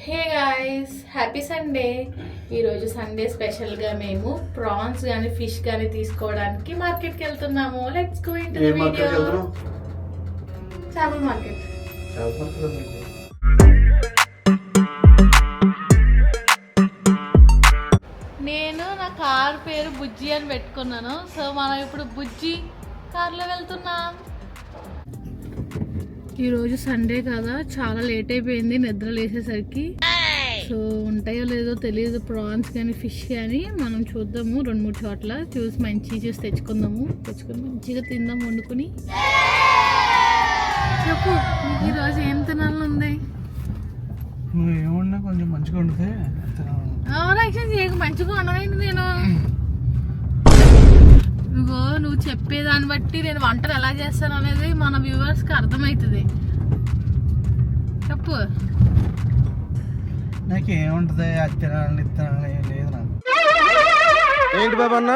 Hey guys, happy Sunday. ఈరోజు Sunday స్పెషల్గా మేము ప్రాన్స్ కానీ ఫిష్ కానీ తీసుకోవడానికి మార్కెట్కి వెళ్తున్నాము. Let's go into the video. చేపల మార్కెట్. నేను నా కార్ పేరు బుజ్జి అని పెట్టుకున్నాను. సో మనం ఇప్పుడు బుజ్జి కార్లో వెళ్తున్నాం. ఈరోజు సండే కదా, చాలా లేట్ అయిపోయింది నిద్ర లేసేసరికి. సో ఉంటాయో లేదో తెలియదు ప్రాన్స్ కానీ ఫిష్ కానీ. మనం చూద్దాము 2-3 చోట్ల చూసి మంచి చూసి తెచ్చుకొని మంచిగా తిందాం వండుకొని. చెప్పు, ఈరోజు ఏం తినాలని ఉంది? నువ్వు ఏమన్నా కొంచెం మంచిగా వండితే మంచిగా వండనండి నేను. ఇగో నువ్వు చెప్పేదాన్ని బట్టి నేను వంటలు ఎలా చేస్తాను అనేది మన వ్యూవర్స్కి అర్థమవుతుంది. చెప్పు. నాకు ఏముంటది, అది తినాలని తినాలని లేదు నాకు. ఏంటి బాబా అన్న,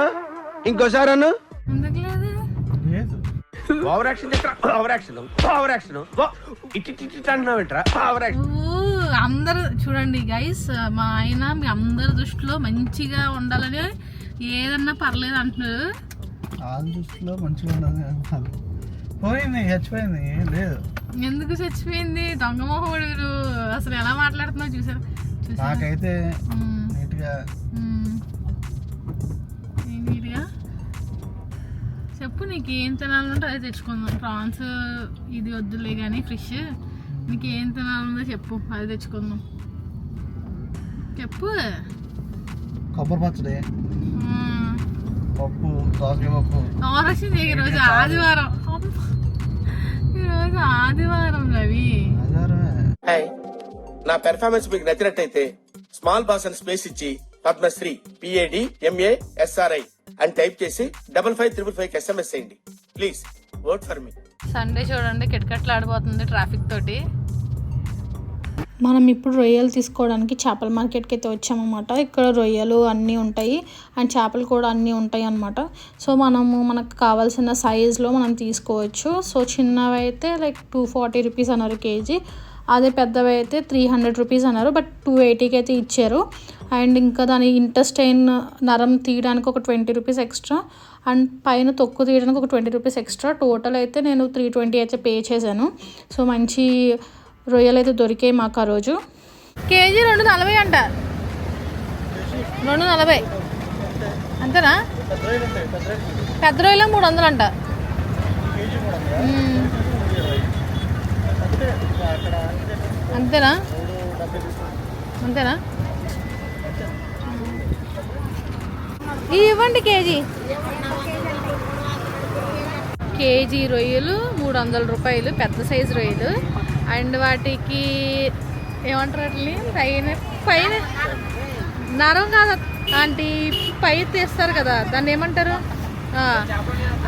ఇంకోసారి అన్న ఎందుకు లేదు? లేదు. ఓవర్ యాక్షన్ అందరు చూడండి గైస్, మా ఆయన మీ అందరి దృష్టిలో మంచిగా ఉండాలని ఏదన్నా పర్లేదు అంటున్నారు. వాళ్ళ దృష్టిలో మంచిగా ఉండదు. పోయింది, చచ్చిపోయింది, ఏం లేదు. ఎందుకు చచ్చిపోయింది? దొంగమోహుడు అసలు ఎలా మాట్లాడుతున్నావు చూసారు. నాకైతే నీట్గా చెప్పు, నీకు ఏం తినాలంటే అది తెచ్చుకుందాం. ప్రాన్స్ ఇది వద్దులే కానీ ఫిష్, నీకు ఏం తినాలందో చెప్పు, అది తెచ్చుకుందాం. చెప్పు. కొబ్బరి పచ్చడి, పప్పు, దోసకాయ పప్పు. ఈరోజు ఆదివారం. ఈరోజు ఆదివారం రవి. నా పెర్ఫార్మెన్స్ మీకు నచ్చినట్టయితే స్మాల్ బాస్ అని స్పేస్ ఇచ్చి పద్మశ్రీ PADMASRI అని టైప్ చేసి 5555 SMS చేయండి please. Vote for me. Sunday చూడండి కిటకట్లు ఆడిపోతుంది ట్రాఫిక్ తోటి. మనం ఇప్పుడు రొయ్యలు తీసుకోవడానికి చేపల మార్కెట్కి అయితే వచ్చామన్నమాట. ఇక్కడ రొయ్యలు అన్నీ ఉంటాయి అండ్ చేపలు కూడా అన్నీ ఉంటాయి అన్నమాట. సో మనకు కావాల్సిన సైజులో మనం తీసుకోవచ్చు. సో చిన్నవి అయితే లైక్ 240 రూపీస్ అన్నారు కేజీ. అదే పెద్దవి అయితే 300 రూపీస్ అన్నారు, బట్ 280కి అయితే ఇచ్చారు. అండ్ ఇంకా దాని ఇంటెస్టైన్ నరం తీయడానికి ఒక 20 రూపీస్ ఎక్స్ట్రా అండ్ పైన తొక్కు తీయడానికి ఒక 20 రూపీస్ ఎక్స్ట్రా. టోటల్ అయితే నేను 320 అయితే పే చేశాను. సో మంచి రొయ్యలు అయితే దొరికాయి మాకు ఆ రోజు. కేజీ 240 అంట. 240 అంతేనా? పెద్ద రొయ్యలు 300 అంట. అంతేనా? అంతేనా? ఇవ్వండి కేజీ రొయ్యలు 300 రూపాయలు, పెద్ద సైజు రొయ్యలు. అండ్ వాటికి ఏమంటారు అట్లా పైన నరం కాదు అంటే పై తీస్తారు కదా, దాన్ని ఏమంటారు?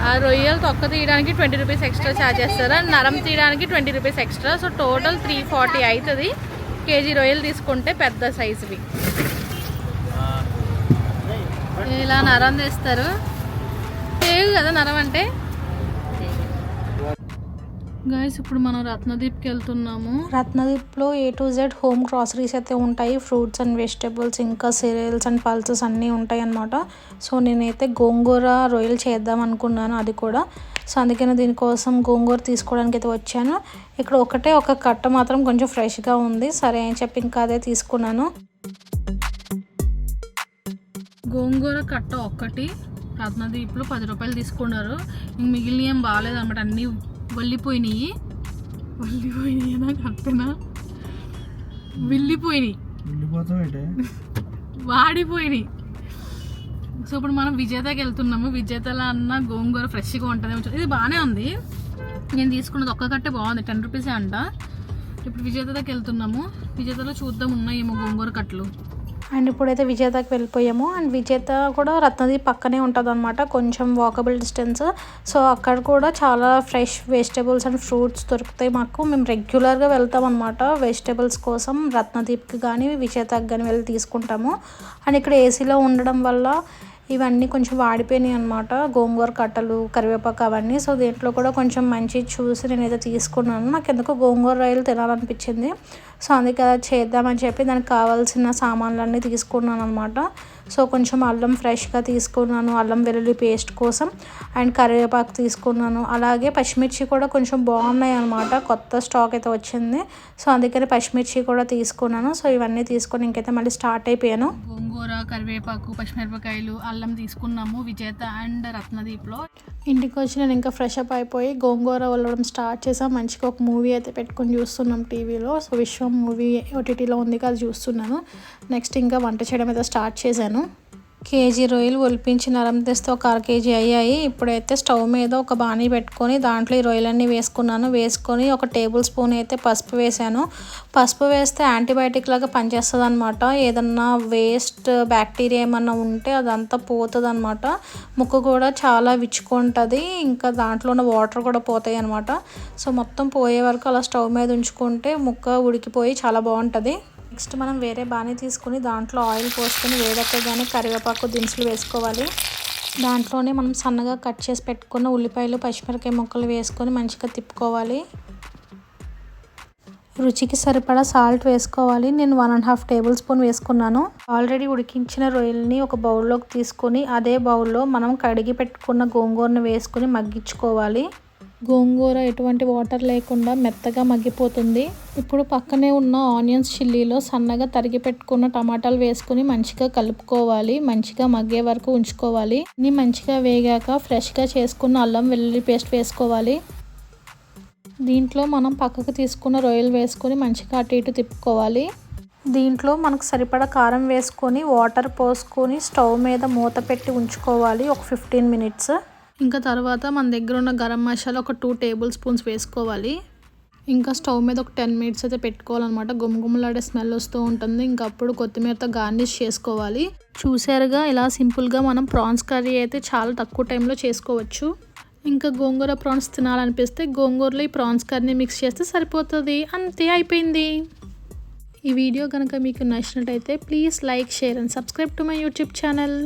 ఆ రొయ్యలు తొక్క తీయడానికి 20 రూపీస్ ఎక్స్ట్రా ఛార్జ్ చేస్తారు అండ్ నరం తీయడానికి 20 రూపీస్ ఎక్స్ట్రా. సో టోటల్ 340 అవుతుంది కేజీ రొయ్యలు తీసుకుంటే పెద్ద సైజువి. ఇలా నరం తీస్తారు, తేగు కదా నరం అంటే. గైస్ ఇప్పుడు మనం రత్నదీప్కి వెళ్తున్నాము. రత్నదీప్లో A to Z home groceries అయితే ఉంటాయి. ఫ్రూట్స్ అండ్ వెజిటేబుల్స్, ఇంకా సిరియల్స్ అండ్ పల్సెస్ అన్నీ ఉంటాయి అన్నమాట. సో నేనైతే గోంగూర రొయ్యలు చేద్దాం అనుకున్నాను అది కూడా. సో అందుకని దీనికోసం గోంగూర తీసుకోవడానికి అయితే వచ్చాను. ఇక్కడ ఒక కట్ట మాత్రం కొంచెం ఫ్రెష్గా ఉంది, సరే అని చెప్పి ఇంకా అదే తీసుకున్నాను. గోంగూర కట్ట ఒక్కటి రత్నదీప్లో 10 రూపాయలు తీసుకున్నారు. ఇంక మిగిలిన ఏం బాగాలేదు అన్నమాట, అన్నీ వల్లిపోయినాయి. నాకు అర్థనా? వాడిపోయినాయి. సో ఇప్పుడు మనం విజేతకి వెళ్తున్నాము. విజేతలో అన్న గోంగూర ఫ్రెష్గా ఉంటుంది. ఇది బాగానే ఉంది, నేను తీసుకున్నది ఒక్క కట్టే బాగుంది, 10 రూపీసే అంట. ఇప్పుడు విజేతకి వెళ్తున్నాము. విజేతలో చూద్దాం ఉన్నాయేమో గోంగూర కట్టలు. అండ్ ఇప్పుడైతే విజేతకి వెళ్ళిపోయాము. అండ్ విజేత కూడా రత్నదీప్ పక్కనే ఉంటుంది అనమాట, కొంచెం వాకబుల్ డిస్టెన్స్. సో అక్కడ కూడా చాలా ఫ్రెష్ వెజిటేబుల్స్ అండ్ ఫ్రూట్స్ దొరుకుతాయి మాకు. మేము రెగ్యులర్గా వెళ్తాం అనమాట వెజిటేబుల్స్ కోసం. రత్నదీప్కి కానీ విజేతకి కానీ వెళ్ళి తీసుకుంటాము. అండ్ ఇక్కడ ఏసీలో ఉండడం వల్ల ఇవన్నీ కొంచెం వాడిపోయినాయి అనమాట, గోంగూర కట్టలు, కరివేపాకు అవన్నీ. సో దీంట్లో కూడా కొంచెం మంచి చూసి నేనైతే తీసుకున్నాను. నాకు ఎందుకో గోంగూర రొయ్యలు తినాలనిపించింది. సో అందుకే అలా చేద్దామని చెప్పి దానికి కావాల్సిన సామాన్లన్నీ తీసుకున్నాను అనమాట. సో కొంచెం అల్లం ఫ్రెష్గా తీసుకున్నాను, అల్లం వెల్లుల్లి పేస్ట్ కోసం, అండ్ కరివేపాకు తీసుకున్నాను. అలాగే పచ్చిమిర్చి కూడా కొంచెం బాగున్నాయి అనమాట, కొత్త స్టాక్ అయితే వచ్చింది. సో అందుకని పచ్చిమిర్చి కూడా తీసుకున్నాను. సో ఇవన్నీ తీసుకొని ఇంకైతే మళ్ళీ స్టార్ట్ అయిపోయాను. గోంగూర, కరివేపాకు, పచ్చిమిరపకాయలు, అల్లం తీసుకున్నాము విజేత అండ్ రత్నదీప్లో. ఇంటికి వచ్చి నేను ఇంకా ఫ్రెష్ అప్ అయిపోయి గోంగూర వల్లడం స్టార్ట్ చేసాం. మంచిగా ఒక మూవీ అయితే పెట్టుకొని చూస్తున్నాం టీవీలో. సో విశ్వం మూవీ ఓటీటీలో ఉంది కదా, అది చూస్తున్నాను. నెక్స్ట్ ఇంకా వంట చేయడం అయితే స్టార్ట్ చేశాను. కేజీ రొయ్యలు ఒలిపించి నరం తెస్తే ఒక 1/2 కేజీ అయ్యాయి. ఇప్పుడైతే స్టవ్ మీద ఒక బాణీ పెట్టుకొని దాంట్లో ఈ రొయ్యలన్నీ వేసుకొని ఒక టేబుల్ స్పూన్ అయితే పసుపు వేసాను. పసుపు వేస్తే యాంటీబయాటిక్ లాగా పనిచేస్తుంది అనమాట. ఏదన్నా వేస్ట్ బ్యాక్టీరియా ఏమన్నా ఉంటే అదంతా పోతుంది అనమాట. ముక్క కూడా చాలా విచ్చుకుంటుంది, ఇంకా దాంట్లో ఉన్న వాటర్ కూడా పోతాయి అనమాట. సో మొత్తం పోయే వరకు అలా స్టవ్ మీద ఉంచుకుంటే ముక్క ఉడికిపోయి చాలా బాగుంటుంది. నెక్స్ట్ మనం వేరే బాణీ తీసుకుని దాంట్లో ఆయిల్ పోసుకొని వేడెక్కగానే కరివేపాకు దినుసులు వేసుకోవాలి. దాంట్లోనే మనం సన్నగా కట్ చేసి పెట్టుకున్న ఉల్లిపాయలు, పచ్చిమిరపకాయ ముక్కలు వేసుకొని మంచిగా తిప్పుకోవాలి. రుచికి సరిపడా సాల్ట్ వేసుకోవాలి. నేను 1.5 టేబుల్ స్పూన్ వేసుకున్నాను. ఆల్రెడీ ఉడికించిన రొయ్యల్ని ఒక బౌల్లోకి తీసుకొని అదే బౌల్లో మనం కడిగి పెట్టుకున్న గోంగూరను వేసుకొని మగ్గించుకోవాలి. గోంగూర ఎటువంటి వాటర్ లేకుండా మెత్తగా మగ్గిపోతుంది. ఇప్పుడు పక్కనే ఉన్న ఆనియన్స్ చిల్లీలో సన్నగా తరిగి పెట్టుకున్న టమాటాలు వేసుకుని మంచిగా కలుపుకోవాలి. మంచిగా మగ్గే వరకు ఉంచుకోవాలి. ఇన్ని మంచిగా వేగాక ఫ్రెష్గా చేసుకున్న అల్లం వెల్లుల్లి పేస్ట్ వేసుకోవాలి. దీంట్లో మనం పక్కకు తీసుకున్న రొయ్యలు వేసుకొని మంచిగా అటు ఇటు తిప్పుకోవాలి. దీంట్లో మనకు సరిపడా కారం వేసుకొని వాటర్ పోసుకొని స్టవ్ మీద మూత పెట్టి ఉంచుకోవాలి ఒక 15 మినిట్స్. ఇంకా తర్వాత మన దగ్గర ఉన్న గరం మసాలా ఒక 2 టేబుల్ స్పూన్స్ వేసుకోవాలి. ఇంకా స్టవ్ మీద ఒక 10 మినిట్స్ అయితే పెట్టుకోవాలన్నమాట. గుమగుమలాడే స్మెల్ వస్తూ ఉంటుంది. ఇంకా అప్పుడు కొత్తిమీరతో గార్నిష్ చేసుకోవాలి. చూసారుగా, ఇలా సింపుల్గా మనం ప్రాన్స్ కర్రీ అయితే చాలా తక్కువ టైంలో చేసుకోవచ్చు. ఇంకా గోంగూర ప్రాన్స్ తినాలనిపిస్తే గోంగూరలో ఈ ప్రాన్స్ కర్రీ మిక్స్ చేస్తే సరిపోతుంది. అంతే, అయిపోయింది. ఈ వీడియో కనుక మీకు నచ్చినట్టయితే please like, share and subscribe to my YouTube channel.